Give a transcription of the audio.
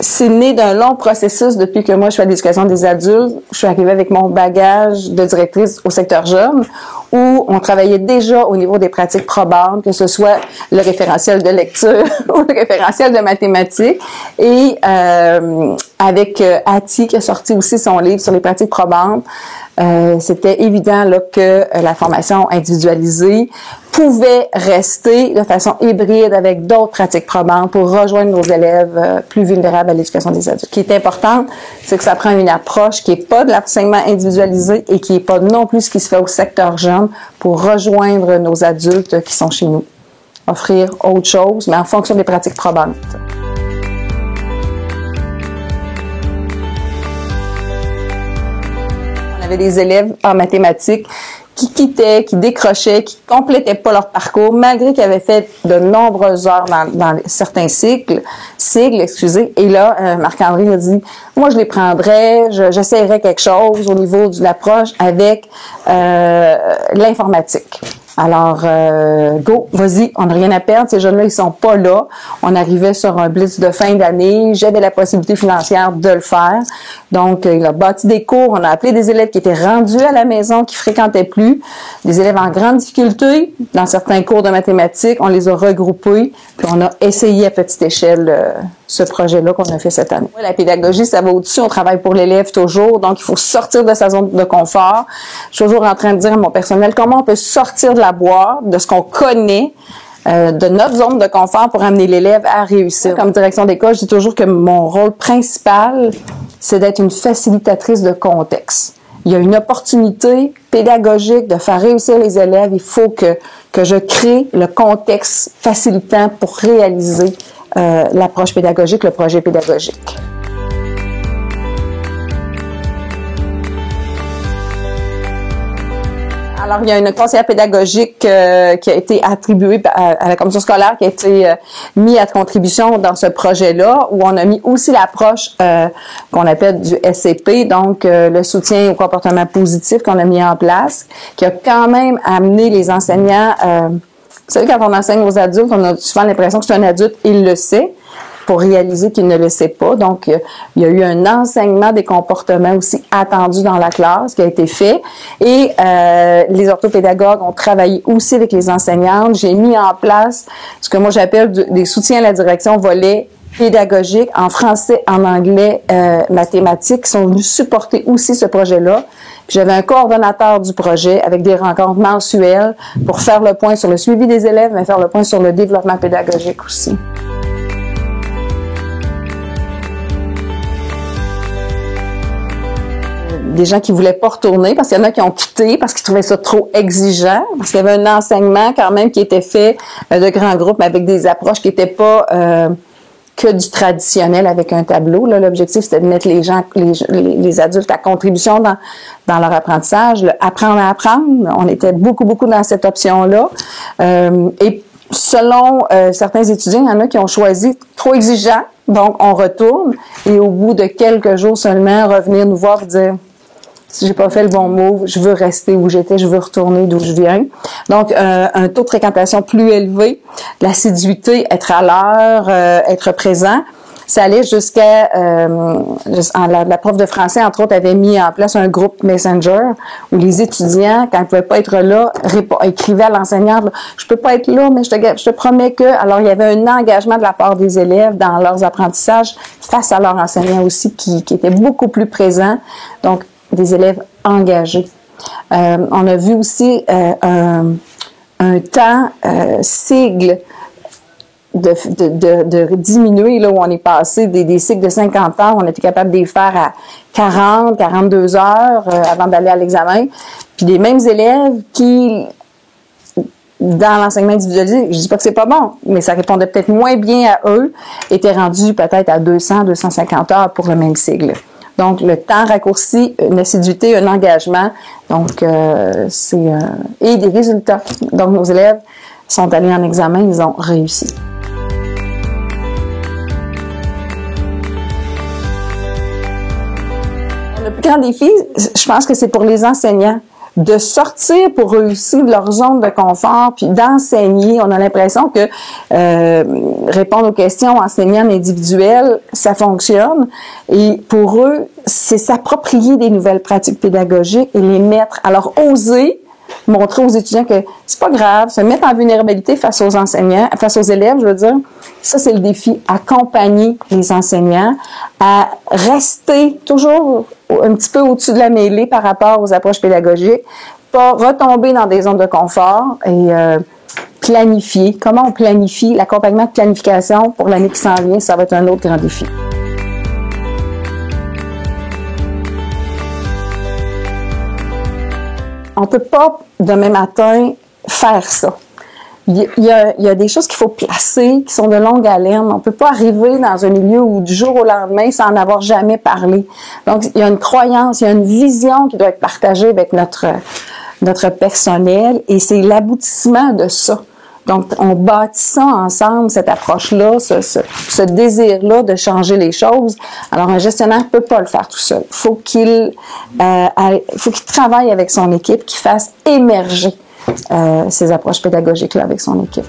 c'est né d'un long processus depuis que moi je fais l'éducation des adultes. Je suis arrivée avec mon bagage de directrice au secteur jeune, où on travaillait déjà au niveau des pratiques probantes, que ce soit le référentiel de lecture ou le référentiel de mathématiques. Et avec Hattie, qui a sorti aussi son livre sur les pratiques probantes, c'était évident là, que la formation individualisée pouvait rester de façon hybride avec d'autres pratiques probantes pour rejoindre nos élèves plus vulnérables à l'éducation des adultes. Ce qui est important, c'est que ça prend une approche qui n'est pas de l'enseignement individualisé et qui n'est pas non plus ce qui se fait au secteur jeune pour rejoindre nos adultes qui sont chez nous. Offrir autre chose, mais en fonction des pratiques probantes. On avait des élèves en mathématiques qui quittaient, qui décrochaient, qui complétaient pas leur parcours, malgré qu'ils avaient fait de nombreuses heures dans certains cycles. Et là, Marc-André a dit, moi, je les prendrais, j'essayerais quelque chose au niveau de l'approche avec l'informatique. Alors, go, vas-y, on n'a rien à perdre. Ces jeunes-là, ils sont pas là. On arrivait sur un blitz de fin d'année. J'avais la possibilité financière de le faire. Donc, il a bâti des cours. On a appelé des élèves qui étaient rendus à la maison, qui fréquentaient plus. Des élèves en grande difficulté. Dans certains cours de mathématiques, on les a regroupés. Puis, on a essayé à petite échelle ce projet-là qu'on a fait cette année. La pédagogie, ça va au-dessus. On travaille pour l'élève toujours. Donc, il faut sortir de sa zone de confort. Je suis toujours en train de dire à mon personnel comment on peut sortir de la boîte, de ce qu'on connaît, de notre zone de confort pour amener l'élève à réussir. Comme direction d'école, je dis toujours que mon rôle principal, c'est d'être une facilitatrice de contexte. Il y a une opportunité pédagogique de faire réussir les élèves. Il faut que je crée le contexte facilitant pour réaliser l'approche pédagogique, le projet pédagogique. Alors, il y a une conseillère pédagogique qui a été attribuée à la commission scolaire, qui a été mise à contribution dans ce projet-là, où on a mis aussi l'approche qu'on appelle du SCP, donc le soutien au comportement positif qu'on a mis en place, qui a quand même amené les enseignants. Vous savez, quand on enseigne aux adultes, on a souvent l'impression que c'est un adulte, il le sait, pour réaliser qu'il ne le sait pas. Donc, il y a eu un enseignement des comportements aussi attendus dans la classe qui a été fait. Et les orthopédagogues ont travaillé aussi avec les enseignantes. J'ai mis en place ce que moi j'appelle des soutiens à la direction volet pédagogique en français, en anglais, mathématiques, qui sont venus supporter aussi ce projet-là. Puis j'avais un coordonnateur du projet avec des rencontres mensuelles pour faire le point sur le suivi des élèves, mais faire le point sur le développement pédagogique aussi. Des gens qui voulaient pas retourner, parce qu'il y en a qui ont quitté, parce qu'ils trouvaient ça trop exigeant, parce qu'il y avait un enseignement quand même qui était fait de grands groupes, mais avec des approches qui n'étaient pas que du traditionnel avec un tableau. Là, l'objectif, c'était de mettre les adultes à contribution dans leur apprentissage, le apprendre à apprendre. On était beaucoup dans cette option-là. Et selon certains étudiants, il y en a qui ont choisi trop exigeant, donc on retourne, et au bout de quelques jours seulement, revenir nous voir et dire si j'ai pas fait le bon move, je veux rester où j'étais, je veux retourner d'où je viens. Donc, un taux de fréquentation plus élevé, l'assiduité, être à l'heure, être présent. Ça allait jusqu'à... la prof de français, entre autres, avait mis en place un groupe Messenger où les étudiants, quand ils ne pouvaient pas être là, écrivaient à l'enseignante « Je peux pas être là, mais je te promets que... » Alors, il y avait un engagement de la part des élèves dans leurs apprentissages face à leurs enseignants aussi qui étaient beaucoup plus présents. Donc, des élèves engagés. On a vu aussi un temps sigle de diminuer, là où on est passé des cycles de 50 heures, on était capable de les faire à 40, 42 heures avant d'aller à l'examen. Puis des mêmes élèves qui, dans l'enseignement individualisé, je dis pas que c'est pas bon, mais ça répondait peut-être moins bien à eux, étaient rendus peut-être à 200, 250 heures pour le même cycle. Donc, le temps raccourci, une assiduité, un engagement. Donc, et des résultats. Donc, nos élèves sont allés en examen, ils ont réussi. Le plus grand défi, je pense que c'est pour les enseignants. de sortir pour réussir de leur zone de confort, puis d'enseigner. On a l'impression que répondre aux questions, enseigner en individuel, ça fonctionne. Et pour eux, c'est s'approprier des nouvelles pratiques pédagogiques et les mettre. Alors, oser montrer aux étudiants que c'est pas grave, se mettre en vulnérabilité face aux enseignants, face aux élèves, je veux dire. Ça, c'est le défi. Accompagner les enseignants à rester toujours un petit peu au-dessus de la mêlée par rapport aux approches pédagogiques, pas retomber dans des zones de confort et planifier. Comment on planifie? L'accompagnement de planification pour l'année qui s'en vient, ça va être un autre grand défi. On peut pas, demain matin, faire ça. Il y a des choses qu'il faut placer, qui sont de longue haleine. On peut pas arriver dans un milieu où du jour au lendemain, sans en avoir jamais parlé. Donc, il y a une croyance, il y a une vision qui doit être partagée avec notre personnel, et c'est l'aboutissement de ça. Donc, on bâtit ça ensemble, cette approche-là, ce désir-là de changer les choses. Alors, un gestionnaire peut pas le faire tout seul. Faut qu'il travaille avec son équipe, qu'il fasse émerger ces approches pédagogiques-là avec son équipe.